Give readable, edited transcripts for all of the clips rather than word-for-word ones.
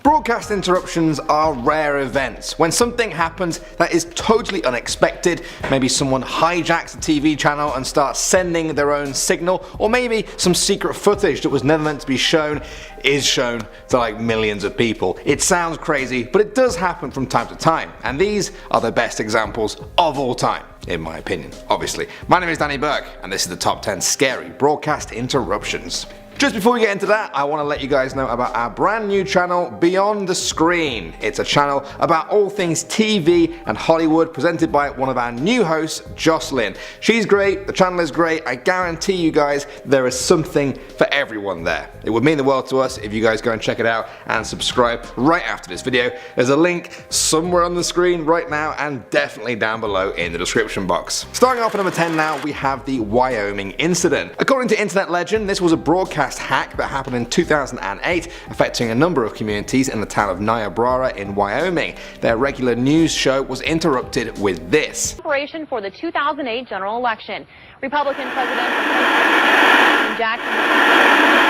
Broadcast interruptions are rare events. When something happens that is totally unexpected, maybe someone hijacks a TV channel and starts sending their own signal, or maybe some secret footage that was never meant to be shown is shown to like millions of people. It sounds crazy, but it does happen from time to time, and these are the best examples of all time, in my opinion, obviously. My name is Danny Burke, and this is the top 10 scary broadcast interruptions. Just before we get into that, I want to let you guys know about our brand new channel, Beyond the Screen. It's a channel about all things TV and Hollywood, presented by one of our new hosts, Jocelyn. She's great, the channel is great, I guarantee you guys there is something for everyone there. It would mean the world to us if you guys go and check it out and subscribe right after this video. There's a link somewhere on the screen right now and definitely down below in the description box. Starting off at number 10 now, we have the Wyoming incident. According to internet legend, this was a broadcast hack that happened in 2008, affecting a number of communities in the town of Niobrara in Wyoming. Their regular news show was interrupted with this. Preparation for the 2008 general election. Republican President Jackson.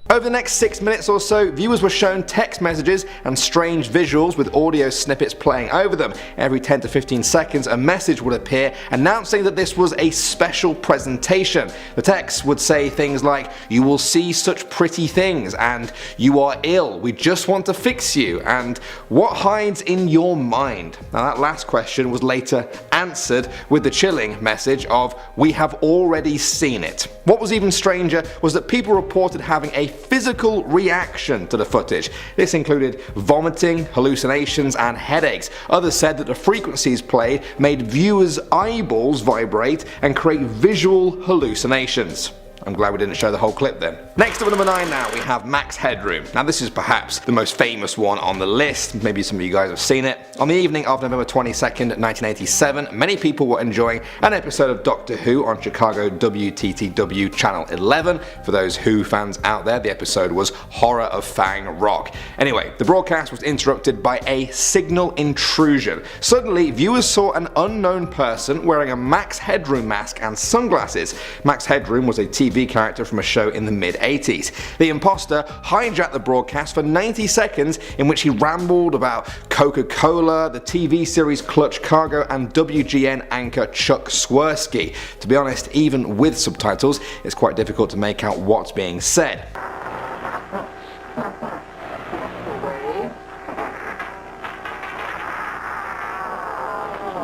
Over the next 6 minutes or so, viewers were shown text messages and strange visuals with audio snippets playing over them. Every 10 to 15 seconds a message would appear announcing that this was a special presentation. The text would say things like, "You will see such pretty things," and "You are ill, we just want to fix you," and "What hides in your mind?" Now that last question was later answered with the chilling message of, "We have already seen it." What was even stranger was that people reported having a physical reaction to the footage. This included vomiting, hallucinations, and headaches. Others said that the frequencies played made viewers' eyeballs vibrate and create visual hallucinations. I'm glad we didn't show the whole clip then. Next up at number 9 now, we have Max Headroom. Now this is perhaps the most famous one on the list, maybe some of you guys have seen it. On the evening of November 22nd, 1987, many people were enjoying an episode of Doctor Who on Chicago WTTW Channel 11. For those Who fans out there, the episode was Horror of Fang Rock. Anyway, the broadcast was interrupted by a signal intrusion. Suddenly, viewers saw an unknown person wearing a Max Headroom mask and sunglasses. Max Headroom was a TV character from a show in the mid-80s. The imposter hijacked the broadcast for 90 seconds in which he rambled about Coca-Cola, the TV series Clutch Cargo, and WGN anchor Chuck Swirsky. To be honest, even with subtitles, it's quite difficult to make out what's being said.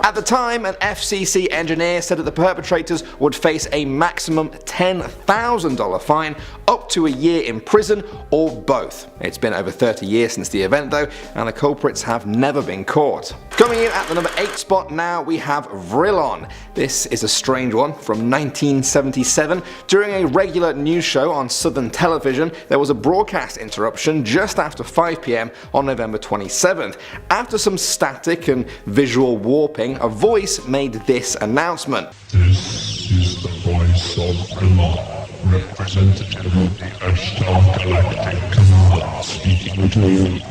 At the time, an FCC engineer said that the perpetrators would face a maximum $10,000 fine, up to a year in prison, or both. It's been over 30 years since the event though, and the culprits have never been caught. Coming in at the number 8 spot now, we have Vrillon. This is a strange one from 1977. During a regular news show on Southern Television, there was a broadcast interruption just after 5 PM on November 27th. After some static and visual warping, a voice made this announcement. This is the voice of Vrillon, representative of the Ashtar Galactic Command, speaking to you.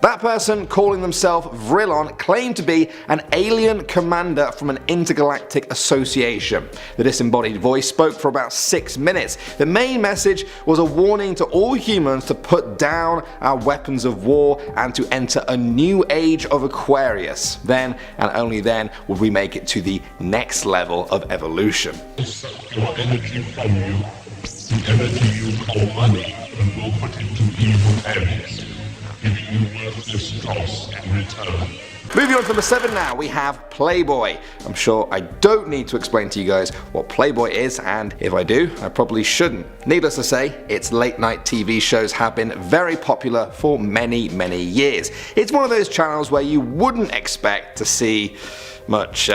That person, calling themselves Vrillon, claimed to be an alien commander from an intergalactic association. The disembodied voice spoke for about 6 minutes. The main message was a warning to all humans to put down our weapons of war and to enter a new age of Aquarius. Then, and only then, would we make it to the next level of evolution. Suck your energy from you, the energy you call money, and we'll put it to evil areas, giving you worthless dross in return. Moving on to number 7 now, we have Playboy. I'm sure I don't need to explain to you guys what Playboy is, and if I do, I probably shouldn't. Needless to say, its late night TV shows have been very popular for many, many years. It's one of those channels where you wouldn't expect to see much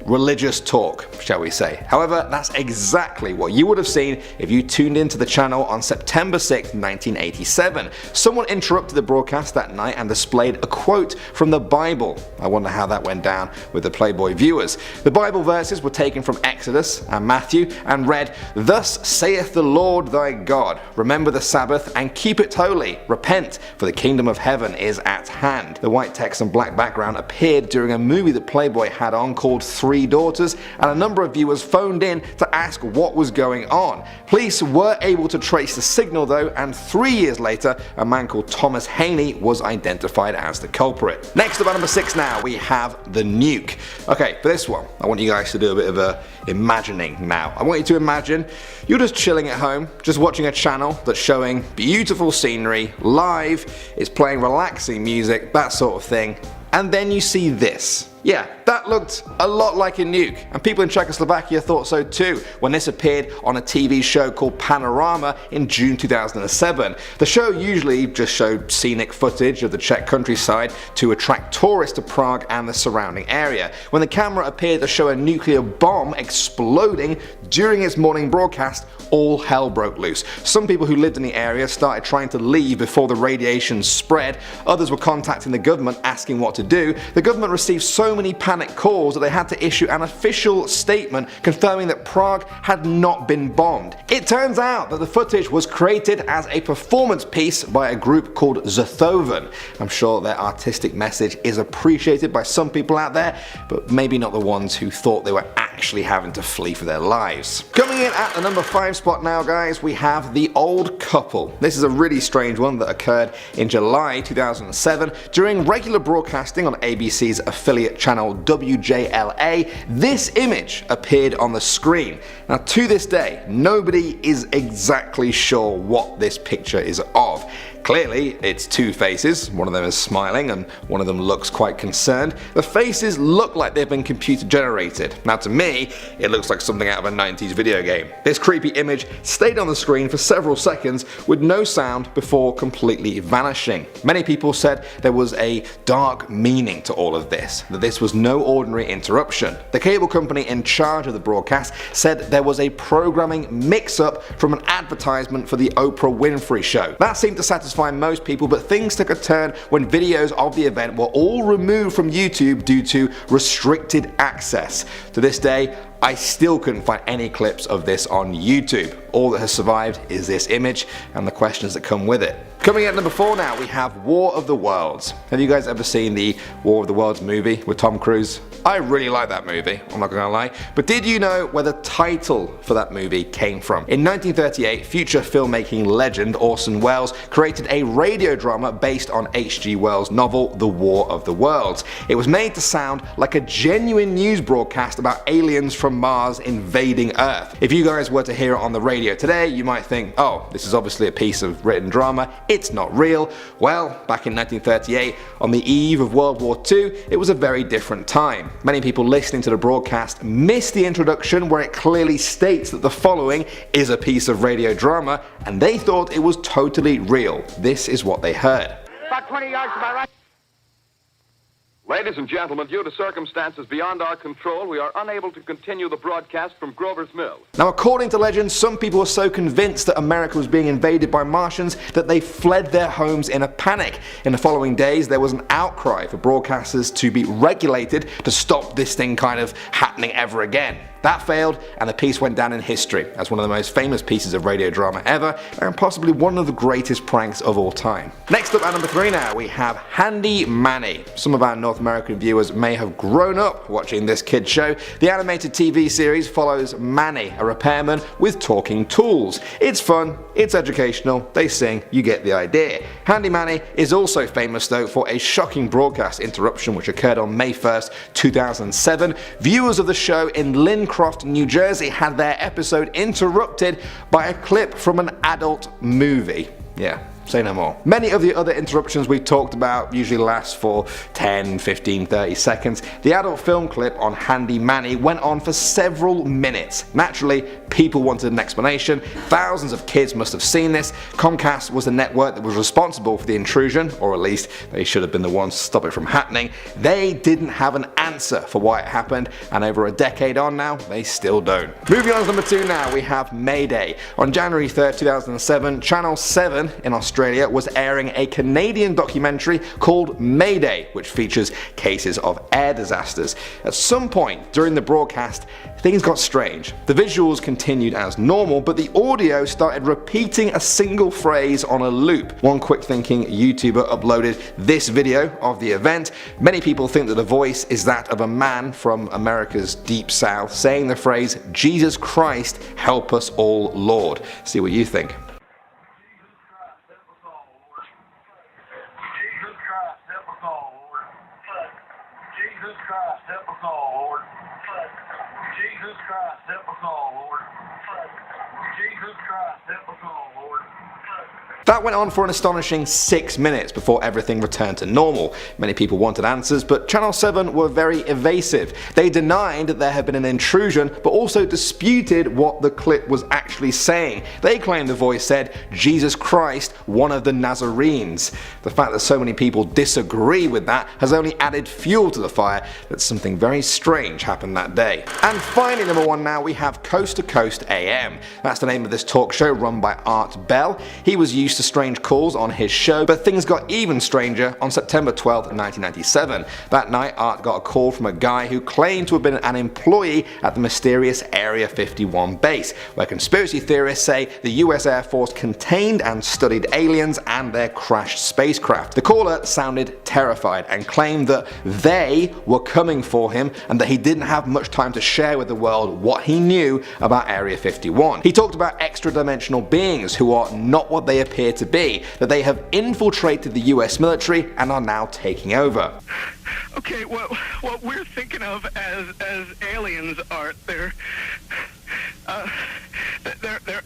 religious talk, shall we say. However, that's exactly what you would have seen if you tuned into the channel on September 6, 1987. Someone interrupted the broadcast that night and displayed a quote from the Bible. I wonder how that went down with the Playboy viewers. The Bible verses were taken from Exodus and Matthew and read, "Thus saith the Lord thy God, remember the Sabbath and keep it holy. Repent, for the kingdom of heaven is at hand." The white text and black background appeared during a movie that Playboy had on called 3 daughters, and a number of viewers phoned in to ask what was going on. Police were able to trace the signal though, and 3 years later, a man called Thomas Haney was identified as the culprit. Next up at number 6 now, we have the nuke. Okay, for this one, I want you guys to do a bit of imagining now. I want you to imagine you're just chilling at home, just watching a channel that's showing beautiful scenery, live, it's playing relaxing music, that sort of thing, and then you see this. Yeah, that looked a lot like a nuke, and people in Czechoslovakia thought so too when this appeared on a TV show called Panorama in June 2007. The show usually just showed scenic footage of the Czech countryside to attract tourists to Prague and the surrounding area. When the camera appeared to show a nuclear bomb exploding during its morning broadcast, all hell broke loose. Some people who lived in the area started trying to leave before the radiation spread, others were contacting the government asking what to do. The government received so many panic calls that they had to issue an official statement confirming that Prague had not been bombed. It turns out that the footage was created as a performance piece by a group called Zathoven. I'm sure their artistic message is appreciated by some people out there, but maybe not the ones who thought they were actually having to flee for their lives. Coming in at the number 5 spot now, guys, we have The Old Couple. This is a really strange one that occurred in July 2007 during regular broadcasting on ABC's affiliate channel WJLA. This image appeared on the screen. Now, to this day, nobody is exactly sure what this picture is of. Clearly, it's 2 faces, one of them is smiling and one of them looks quite concerned. The faces look like they've been computer generated. Now to me, it looks like something out of a 90s video game. This creepy image stayed on the screen for several seconds with no sound before completely vanishing. Many people said there was a dark meaning to all of this, that this was no ordinary interruption. The cable company in charge of the broadcast said there was a programming mix-up from an advertisement for the Oprah Winfrey Show. That seemed to satisfy most people, but things took a turn when videos of the event were all removed from YouTube due to restricted access. To this day, I still couldn't find any clips of this on YouTube. All that has survived is this image and the questions that come with it. Coming in at number 4 now, we have War of the Worlds. Have you guys ever seen the War of the Worlds movie with Tom Cruise? I really like that movie, I'm not gonna lie. But did you know where the title for that movie came from? In 1938, future filmmaking legend Orson Welles created a radio drama based on H.G. Wells' novel The War of the Worlds. It was made to sound like a genuine news broadcast about aliens from Mars invading Earth. If you guys were to hear it on the radio today, you might think, oh, this is obviously a piece of written drama, it's not real. Well, back in 1938, on the eve of World War II, it was a very different time. Many people listening to the broadcast missed the introduction where it clearly states that the following is a piece of radio drama, and they thought it was totally real. This is what they heard. About 20 yards to my right. Ladies and gentlemen, due to circumstances beyond our control, we are unable to continue the broadcast from Grover's Mill. Now, according to legend, some people were so convinced that America was being invaded by Martians that they fled their homes in a panic. In the following days, there was an outcry for broadcasters to be regulated to stop this thing kind of happening ever again. That failed, and the piece went down in history as one of the most famous pieces of radio drama ever, and possibly one of the greatest pranks of all time. Next up at number 3 now, we have Handy Manny. Some of our North American viewers may have grown up watching this kid show. The animated TV series follows Manny, a repairman with talking tools. It's fun, it's educational, they sing, you get the idea. Handy Manny is also famous though for a shocking broadcast interruption which occurred on May 1st, 2007. Viewers of the show in Lincroft, New Jersey had their episode interrupted by a clip from an adult movie. Yeah, say no more. Many of the other interruptions we talked about usually last for 10, 15, 30 seconds. The adult film clip on Handy Manny went on for several minutes. Naturally, people wanted an explanation. Thousands of kids must have seen this. Comcast was the network that was responsible for the intrusion, or at least they should have been the ones to stop it from happening. They didn't have an answer for why it happened, and over a decade on now, they still don't. Moving on to number 2 now, we have Mayday. On January 3rd, 2007, Channel 7 in Australia Australia was airing a Canadian documentary called Mayday, which features cases of air disasters. At some point during the broadcast, things got strange. The visuals continued as normal, but the audio started repeating a single phrase on a loop. One quick-thinking YouTuber uploaded this video of the event. Many people think that the voice is that of a man from America's deep south saying the phrase, "Jesus Christ, help us all, Lord." See what you think. That went on for an astonishing 6 minutes before everything returned to normal. Many people wanted answers, but Channel 7 were very evasive. They denied that there had been an intrusion, but also disputed what the clip was actually saying. They claimed the voice said, "Jesus Christ, one of the Nazarenes." The fact that so many people disagree with that has only added fuel to the fire that something very strange happened that day. And finally, number 1 now, we have Coast to Coast AM. That's the name of this talk show run by Art Bell. He was used to strange calls on his show, but things got even stranger on September 12, 1997. That night, Art got a call from a guy who claimed to have been an employee at the mysterious Area 51 base, where conspiracy theorists say the US Air Force contained and studied aliens and their crashed spacecraft. The caller sounded terrified and claimed that they were coming for him and that he didn't have much time to share with the world what he knew about Area 51. He talked about extra-dimensional beings who are not what they appear to be, that they have infiltrated the US military and are now taking over. Okay, what we're thinking of as aliens are they're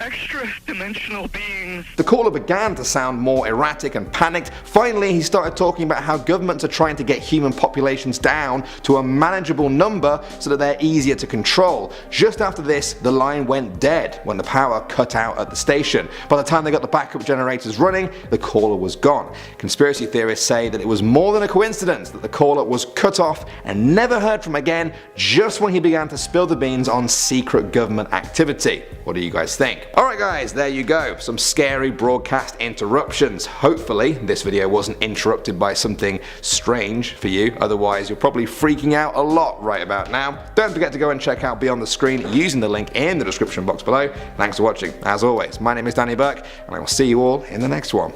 extra-dimensional beings. The caller began to sound more erratic and panicked. Finally, he started talking about how governments are trying to get human populations down to a manageable number so that they're easier to control. Just after this, the line went dead when the power cut out at the station. By the time they got the backup generators running, the caller was gone. Conspiracy theorists say that it was more than a coincidence that the caller was cut off and never heard from again just when he began to spill the beans on secret government activity. What do you guys think? Alright guys, there you go. Some scary broadcast interruptions. Hopefully this video wasn't interrupted by something strange for you, otherwise you're probably freaking out a lot right about now. Don't forget to go and check out Beyond the Screen using the link in the description box below. Thanks for watching. As always, my name is Danny Burke and I will see you all in the next one.